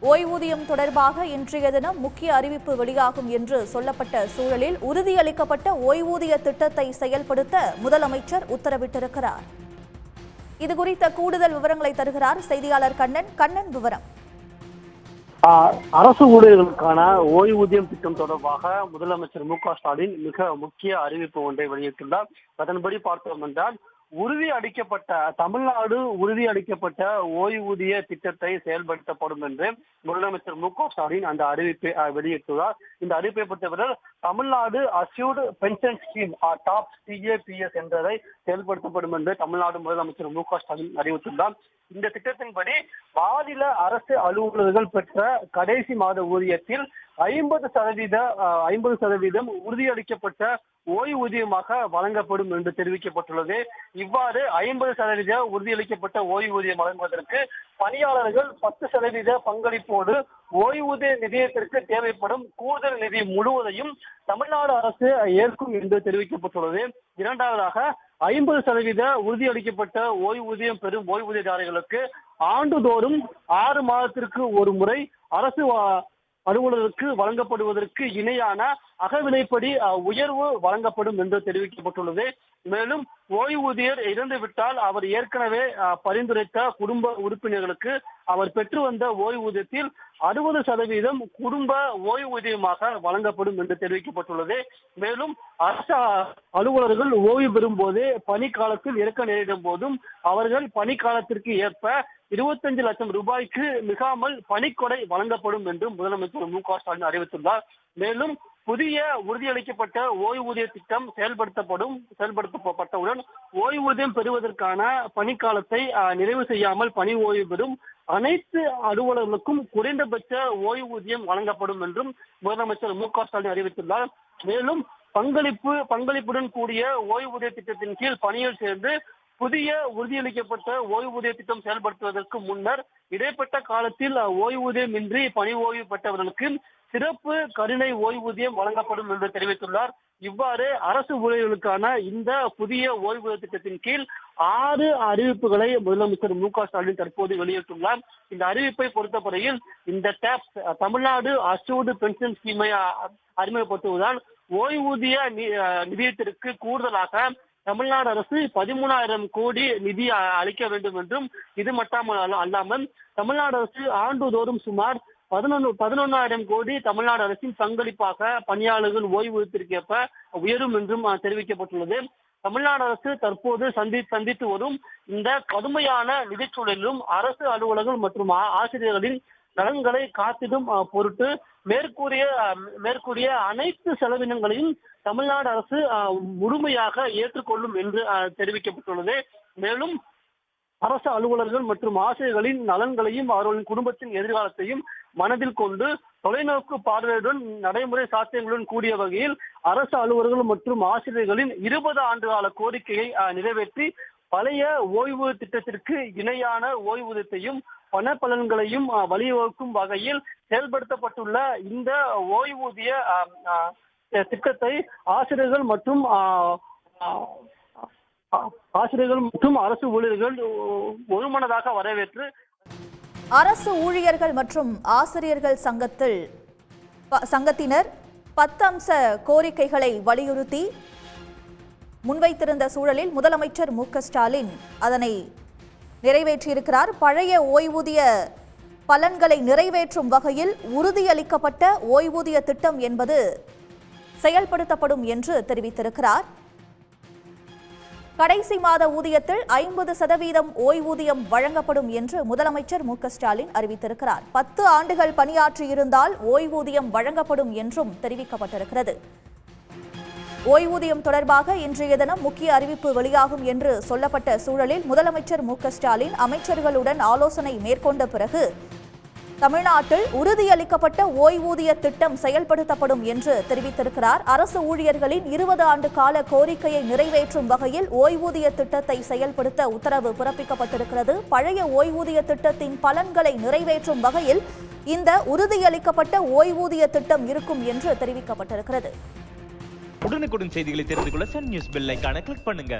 ஓய்வூதியம் தொடர்பாக இன்றைய தினம் முக்கிய அறிவிப்பு வெளியாகும் என்று சொல்லப்பட்ட சூழலில் உறுதியளிக்கப்பட்ட ஓய்வூதிய திட்டத்தை செயல்படுத்த முதலமைச்சர் உத்தரவிட்டிருக்கிறார். இதுகுறித்த கூடுதல் விவரங்களை தருகிறார் செய்தியாளர் கண்ணன். கண்ணன், விவரம். அரசு ஊழியர்களுக்கான ஓய்வூதியம் திட்டம் தொடர்பாக முதலமைச்சர் மு.க.ஸ்டாலின் மிக முக்கிய அறிவிப்பு ஒன்றை வெளியிட்டுள்ளார். அதன்படி பார்த்தோம் என்றால் தமிழ்நாடு உறுதியளிக்கப்பட்ட ஓய்வூதிய திட்டத்தை செயல்படுத்தப்படும் என்று முதலமைச்சர் மு.க.ஸ்டாலின் அந்த அறிவிப்பை வெளியிட்டுள்ளார். இந்த அறிவிப்பை பொறுத்தவரை Tamil Nadu assured pension scheme top TAPS என்றதை செயல்படுத்தப்படும் என்று தமிழ்நாடு முதலமைச்சர் மு.க.ஸ்டாலின் அறிவித்துள்ளார். இந்த திட்டத்தின்படி மாநில அரசு அலுவலர்கள் பெற்ற கடைசி மாத ஊதியத்தில் 50% உறுதியளிக்கப்பட்ட ஓய்வூதியமாக வழங்கப்படும் என்று தெரிவிக்கப்பட்டுள்ளது. இவ்வாறு 50% உறுதியளிக்கப்பட்ட ஓய்வூதியம் வழங்குவதற்கு பணியாளர்கள் 10% பங்களிப்போடு ஓய்வூதிய நிதியத்திற்கு தேவைப்படும் கூடுதல் நிதி முழுவதையும் தமிழ்நாடு அரசு ஏற்கும் என்று தெரிவிக்கப்பட்டுள்ளது. இரண்டாவதாக 50% உறுதியளிக்கப்பட்ட ஓய்வூதியம் பெறும் ஓய்வூதியதாரர்களுக்கு ஆண்டுதோறும் 6 மாதத்திற்கு ஒரு முறை அரசு அலுவலருக்கு வழங்கப்படுவதற்கு இணையான அகவிலைப்படி உயர்வு வழங்கப்படும் என்று தெரிவிக்கப்பட்டுள்ளது. மேலும் ஓய்வூதியர் இறந்துவிட்டால் அவர் ஏற்கனவே பரிந்துரைத்த குடும்ப உறுப்பினர்களுக்கு அவர் பெற்று வந்த ஓய்வூதியத்தில் 60% குடும்ப ஓய்வூதியமாக வழங்கப்படும் என்று தெரிவிக்கப்பட்டுள்ளது. மேலும் அரசு அலுவலர்கள் ஓய்வு பெறும் போது பணிக்காலத்தில் இறக்க நேரிடும் போதும் அவர்கள் பணிக்காலத்திற்கு ஏற்ப 25 லட்சம் ரூபாய்க்கு மிகாமல் பணிக்கொடை வழங்கப்படும் என்றும் முதலமைச்சர் மு.க.ஸ்டாலின் அறிவித்துள்ளார். மேலும் புதிய உறுதியளிக்கப்பட்ட ஓய்வூதிய திட்டம் செயல்படுத்தப்பட்டவுடன் ஓய்வூதியம் பெறுவதற்கான பணிக்காலத்தை நிறைவு செய்யாமல் பணி ஓய்வு பெறும் அனைத்து அலுவலர்களுக்கும் குறைந்தபட்ச ஓய்வூதியம் வழங்கப்படும் என்றும் முதலமைச்சர் மு.க.ஸ்டாலின் அறிவித்துள்ளார். மேலும் பங்களிப்புடன் கூடிய ஓய்வூதிய திட்டத்தின் கீழ் பணியில் சேர்ந்து புதிய உறுதியளிக்கப்பட்ட ஓய்வூதிய திட்டம் செயல்படுத்துவதற்கு முன்னர் இடைப்பட்ட காலத்தில் ஓய்வூதியம் இன்றி பணி ஓய்வு பெற்றவர்களுக்கு சிறப்பு கருணை ஓய்வூதியம் வழங்கப்படும் என்று தெரிவித்துள்ளார். இவ்வாறு அரசு ஊழியர்களுக்கான இந்த புதிய ஓய்வூதிய திட்டத்தின் கீழ் 6 அறிவிப்புகளை முதலமைச்சர் மு.க.ஸ்டாலின் தற்போது வெளியிட்டுள்ளார். இந்த அறிவிப்பை பொறுத்தவரையில் இந்த டேப்ஸ் தமிழ்நாடு அஷ்யூர்டு பென்ஷன் ஸ்கீமை அறிமுகப்படுத்துவதால் ஓய்வூதிய நிதியத்திற்கு கூடுதலாக தமிழ்நாடு அரசு 13,000 கோடி நிதி அளிக்க வேண்டும் என்றும் இது மட்டும் அல்லாமல் தமிழ்நாடு அரசு ஆண்டுதோறும் சுமார் 11,000 கோடி தமிழ்நாடு அரசின் பங்களிப்பாக பணியாளர்கள் ஓய்வூதியத்திற்கேற்ப உயரும் என்றும் தெரிவிக்கப்பட்டுள்ளது. தமிழ்நாடு அரசு தற்போது சந்தித்து வரும் இந்த கடுமையான நிதிச்சூழலிலும் அரசு அலுவலர்கள் மற்றும் ஆசிரியர்களின் நலன்களை காத்திடும் பொருட்டு மேற்கூறிய அனைத்து செலவினங்களையும் தமிழ்நாடு அரசு முழுமையாக ஏற்றுக்கொள்ளும் என்று தெரிவிக்கப்பட்டுள்ளது. மேலும் அரசு அலுவலர்கள் மற்றும் ஆசிரியர்களின் நலன்களையும் அவர்களின் குடும்பத்தின் எதிர்காலத்தையும் மனதில் கொண்டு தொலைநோக்கு பார்வையுடன் நடைமுறை சாத்தியங்களுடன் கூடிய வகையில் அரசு அலுவலர்கள் மற்றும் ஆசிரியர்களின் 20 ஆண்டு கால கோரிக்கையை நிறைவேற்றி பழைய ஓய்வு திட்டத்திற்கு இணையான ஓய்வூதியத்தையும் பண பலன்களையும் வழிவகுக்கும் வகையில் செயல்படுத்தப்பட்டுள்ள இந்த ஓய்வூதிய திட்டத்தை ஆசிரியர்கள் மற்றும் அரசு ஊழியர்கள் ஒருமனதாக வரவேற்று அரசு ஊழியர்கள் மற்றும் ஆசிரியர்கள் சங்கத்தினர் 10 அம்ச கோரிக்கைகளை வலியுறுத்தி முன்வைத்திருந்த சூழலில் முதலமைச்சர் மு.க.ஸ்டாலின் அதனை நிறைவேற்றியிருக்கிறார். பழைய ஓய்வூதிய பலன்களை நிறைவேற்றும் வகையில் உறுதியளிக்கப்பட்ட ஓய்வூதிய திட்டம் என்பது செயல்படுத்தப்படும் என்று தெரிவித்திருக்கிறார். கடைசி மாத ஊதியத்தில் 50% ஓய்வூதியம் வழங்கப்படும் என்று முதலமைச்சர் மு.க.ஸ்டாலின் அறிவித்திருக்கிறார். 10 ஆண்டுகள் பணியாற்றியிருந்தால் ஓய்வூதியம் வழங்கப்படும் என்றும் தெரிவிக்கப்பட்டிருக்கிறது. ஓய்வூதியம் தொடர்பாக இன்றைய தினம் முக்கிய அறிவிப்பு வெளியாகும் என்று சொல்லப்பட்ட சூழலில் முதலமைச்சர் மு.க.ஸ்டாலின் அமைச்சர்களுடன் ஆலோசனை மேற்கொண்ட பிறகு தமிழ்நாட்டில் உறுதியளிக்கப்பட்ட ஓய்வூதிய திட்டம் செயல்படுத்தப்படும் என்று தெரிவித்திருக்கிறார். அரசு ஊழியர்களின் 20 ஆண்டு கால கோரிக்கையை நிறைவேற்றும் வகையில் ஓய்வூதிய திட்டத்தை செயல்படுத்த உத்தரவு பிறப்பிக்கப்பட்டிருக்கிறது. பழைய ஓய்வூதிய திட்டத்தின் பலன்களை நிறைவேற்றும் வகையில் இந்த உறுதியளிக்கப்பட்ட ஓய்வூதிய திட்டம் இருக்கும் என்று தெரிவிக்கப்பட்டிருக்கிறது. உடனுக்குடன் செய்திகளை தெரிந்து கொள்ள சன் நியூஸ் பெல் ஐகானை கிளிக் பண்ணுங்க.